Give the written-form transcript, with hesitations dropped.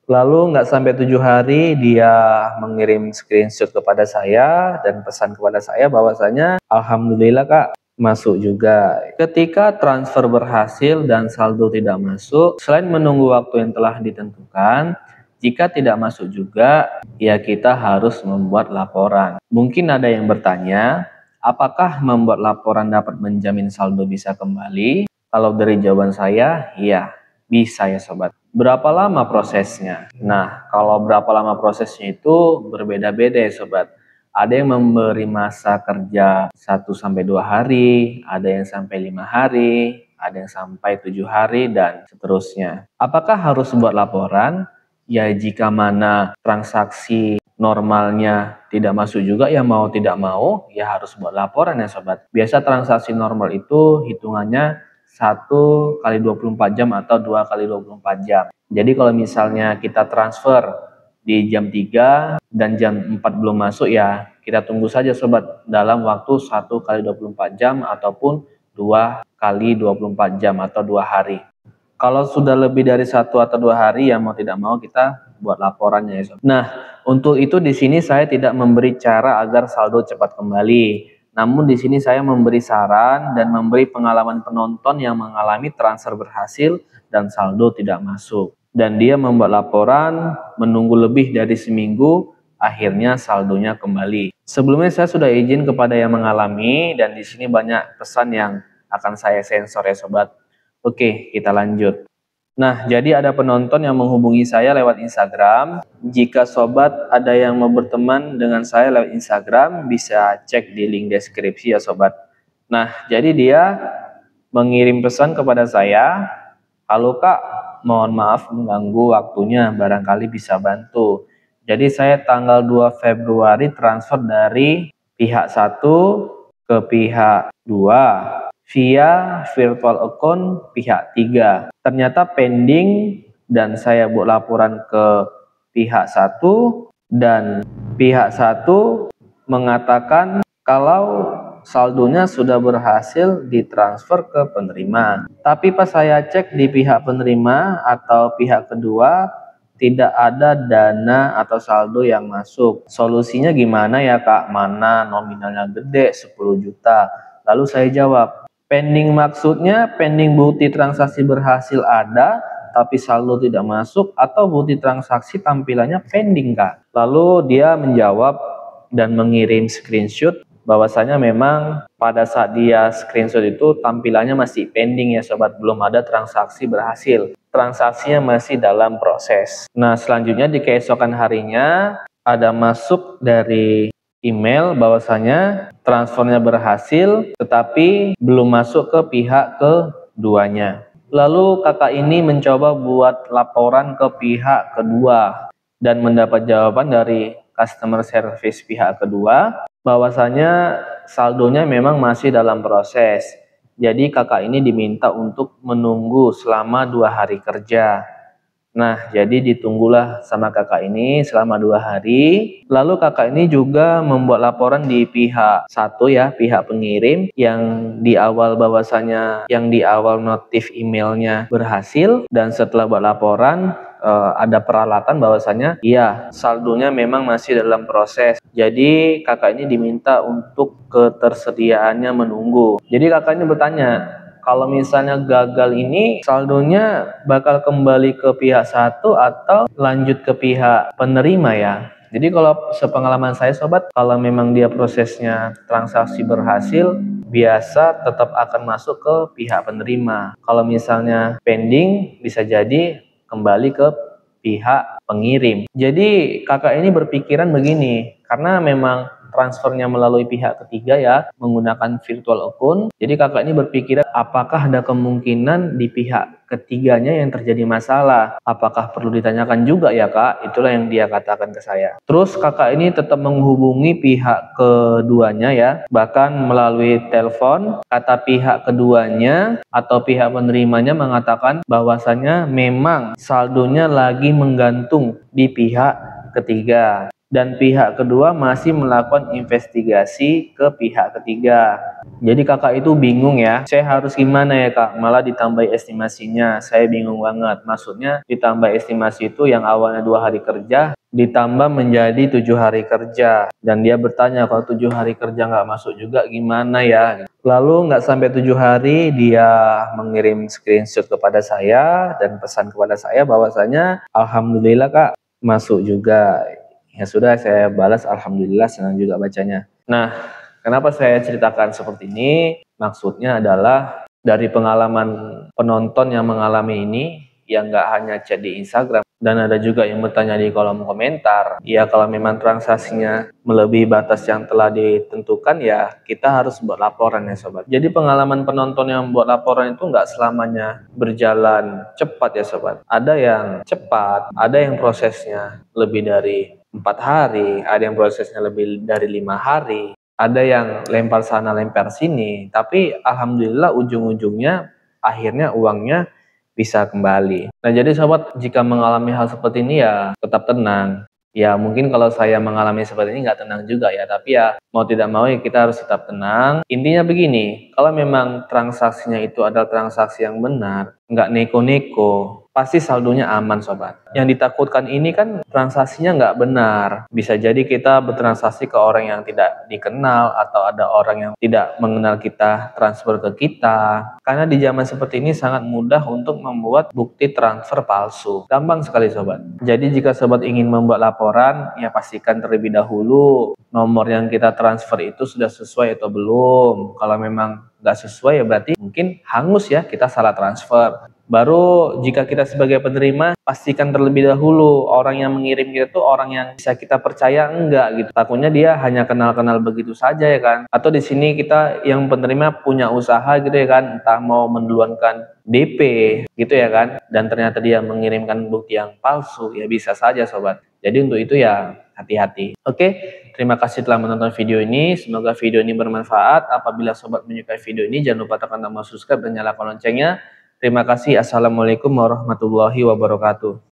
Lalu nggak sampai 7 hari dia mengirim screenshot kepada saya dan pesan kepada saya bahwasanya alhamdulillah Kak, masuk juga. Ketika transfer berhasil dan saldo tidak masuk, selain menunggu waktu yang telah ditentukan, jika tidak masuk juga, ya kita harus membuat laporan. Mungkin ada yang bertanya, apakah membuat laporan dapat menjamin saldo bisa kembali? Kalau dari jawaban saya, iya, bisa ya sobat. Berapa lama prosesnya? Nah, kalau berapa lama prosesnya itu berbeda-beda ya sobat. Ada yang memberi masa kerja 1 sampai 2 hari, ada yang sampai 5 hari, ada yang sampai 7 hari, dan seterusnya. Apakah harus buat laporan? Ya, jika mana transaksi normalnya tidak masuk juga, ya mau tidak mau, ya harus buat laporan ya sobat. Biasa transaksi normal itu hitungannya 1 kali 24 jam atau 2 kali 24 jam. Jadi kalau misalnya kita transfer di jam 3 dan jam 4 belum masuk, ya kita tunggu saja sobat dalam waktu 1 kali 24 jam ataupun 2 kali 24 jam atau 2 hari. Kalau sudah lebih dari 1 atau 2 hari, ya mau tidak mau kita buat laporannya ya sobat. Nah, untuk itu di sini saya tidak memberi cara agar saldo cepat kembali. Namun di sini saya memberi saran dan memberi pengalaman penonton yang mengalami transfer berhasil dan saldo tidak masuk. Dan dia membuat laporan, menunggu lebih dari seminggu, akhirnya saldonya kembali. Sebelumnya saya sudah izin kepada yang mengalami, dan di sini banyak pesan yang akan saya sensor ya sobat. Oke, kita lanjut. Nah, jadi ada penonton yang menghubungi saya lewat Instagram. Jika sobat ada yang mau berteman dengan saya lewat Instagram, bisa cek di link deskripsi ya sobat. Nah, jadi dia mengirim pesan kepada saya, "Halo Kak, mohon maaf mengganggu waktunya, barangkali bisa bantu. Jadi saya tanggal 2 Februari transfer dari pihak 1 ke pihak 2 via virtual account pihak 3. Ternyata pending dan saya buat laporan ke pihak 1 dan pihak 1 mengatakan kalau saldonya sudah berhasil ditransfer ke penerima. Tapi pas saya cek di pihak penerima atau pihak kedua, tidak ada dana atau saldo yang masuk. Solusinya gimana ya Kak? Mana nominalnya gede 10 juta. Lalu saya jawab, pending maksudnya pending bukti transaksi berhasil ada, tapi saldo tidak masuk, atau bukti transaksi tampilannya pending Kak? Lalu dia menjawab dan mengirim screenshot bahwasanya memang pada saat dia screenshot itu tampilannya masih pending ya sobat, belum ada transaksi berhasil, transaksinya masih dalam proses. Nah, selanjutnya di keesokan harinya ada masuk dari email bahwasanya transfernya berhasil tetapi belum masuk ke pihak keduanya. Lalu kakak ini mencoba buat laporan ke pihak kedua dan mendapat jawaban dari customer service pihak kedua bahwasanya saldonya memang masih dalam proses. Jadi kakak ini diminta untuk menunggu selama 2 hari kerja. Nah, jadi ditunggulah sama kakak ini selama 2 hari. Lalu kakak ini juga membuat laporan di pihak 1 ya, pihak pengirim, yang di awal bahwasanya yang di awal notif emailnya berhasil, dan setelah buat laporan ada peralatan bahwasanya iya saldonya memang masih dalam proses. Jadi kakak ini diminta untuk ketersediaannya menunggu. Jadi kakak ini bertanya, kalau misalnya gagal ini saldonya bakal kembali ke pihak 1 atau lanjut ke pihak penerima ya? Jadi kalau sepengalaman saya sobat, kalau memang dia prosesnya transaksi berhasil, biasa tetap akan masuk ke pihak penerima. Kalau misalnya pending, bisa jadi kembali ke pihak pengirim. Jadi kakak ini berpikiran begini, karena memang transfernya melalui pihak ketiga ya, menggunakan virtual account. Jadi kakak ini berpikiran apakah ada kemungkinan di pihak ketiganya yang terjadi masalah. Apakah perlu ditanyakan juga ya Kak? Itulah yang dia katakan ke saya. Terus kakak ini tetap menghubungi pihak keduanya ya, bahkan melalui telepon. Kata pihak keduanya atau pihak penerimanya mengatakan bahwasanya memang saldonya lagi menggantung di pihak ketiga. dan pihak kedua masih melakukan investigasi ke pihak ketiga. Jadi kakak itu bingung ya, saya harus gimana ya kak, malah ditambah estimasinya, saya bingung banget. Maksudnya ditambah estimasi itu yang awalnya 2 hari kerja ditambah menjadi 7 hari kerja, dan dia bertanya kalau 7 hari kerja nggak masuk juga gimana ya. Lalu nggak sampai 7 hari dia mengirim screenshot kepada saya dan pesan kepada saya bahwasanya alhamdulillah kak masuk juga. Ya sudah, saya balas alhamdulillah, senang juga bacanya. Nah, kenapa saya ceritakan seperti ini? Maksudnya adalah dari pengalaman penonton yang mengalami ini, yang nggak hanya chat di Instagram, dan ada juga yang bertanya di kolom komentar. Ya kalau memang transaksinya melebihi batas yang telah ditentukan, ya kita harus buat laporan ya sobat. Jadi pengalaman penonton yang buat laporan itu nggak selamanya berjalan cepat ya sobat. Ada yang cepat, ada yang prosesnya lebih dari 4 hari, ada yang prosesnya lebih dari 5 hari, ada yang lempar sana lempar sini, tapi alhamdulillah ujung-ujungnya akhirnya uangnya bisa kembali. Nah jadi sobat, jika mengalami hal seperti ini ya tetap tenang. Ya mungkin kalau saya mengalami seperti ini nggak tenang juga ya, tapi ya mau tidak mau ya kita harus tetap tenang. Intinya begini, kalau memang transaksinya itu adalah transaksi yang benar, nggak neko-neko, pasti saldonya aman sobat. Yang ditakutkan ini kan transaksinya nggak benar. Bisa jadi kita bertransaksi ke orang yang tidak dikenal, atau ada orang yang tidak mengenal kita transfer ke kita. Karena di zaman seperti ini sangat mudah untuk membuat bukti transfer palsu. Gampang sekali sobat. Jadi jika sobat ingin membuat laporan, ya pastikan terlebih dahulu nomor yang kita transfer itu sudah sesuai atau belum. Kalau memang nggak sesuai ya berarti mungkin hangus ya, kita salah transfer. Baru jika kita sebagai penerima, pastikan terlebih dahulu orang yang mengirim kita itu orang yang bisa kita percaya enggak gitu. Takutnya dia hanya kenal-kenal begitu saja ya kan. Atau di sini kita yang penerima punya usaha gitu ya kan, entah mau menduluankan DP gitu ya kan, dan ternyata dia mengirimkan bukti yang palsu, ya bisa saja sobat. Jadi untuk itu ya hati-hati. Oke, terima kasih telah menonton video ini. Semoga video ini bermanfaat. Apabila sobat menyukai video ini, jangan lupa tekan tombol subscribe dan nyalakan loncengnya. Terima kasih. Assalamualaikum warahmatullahi wabarakatuh.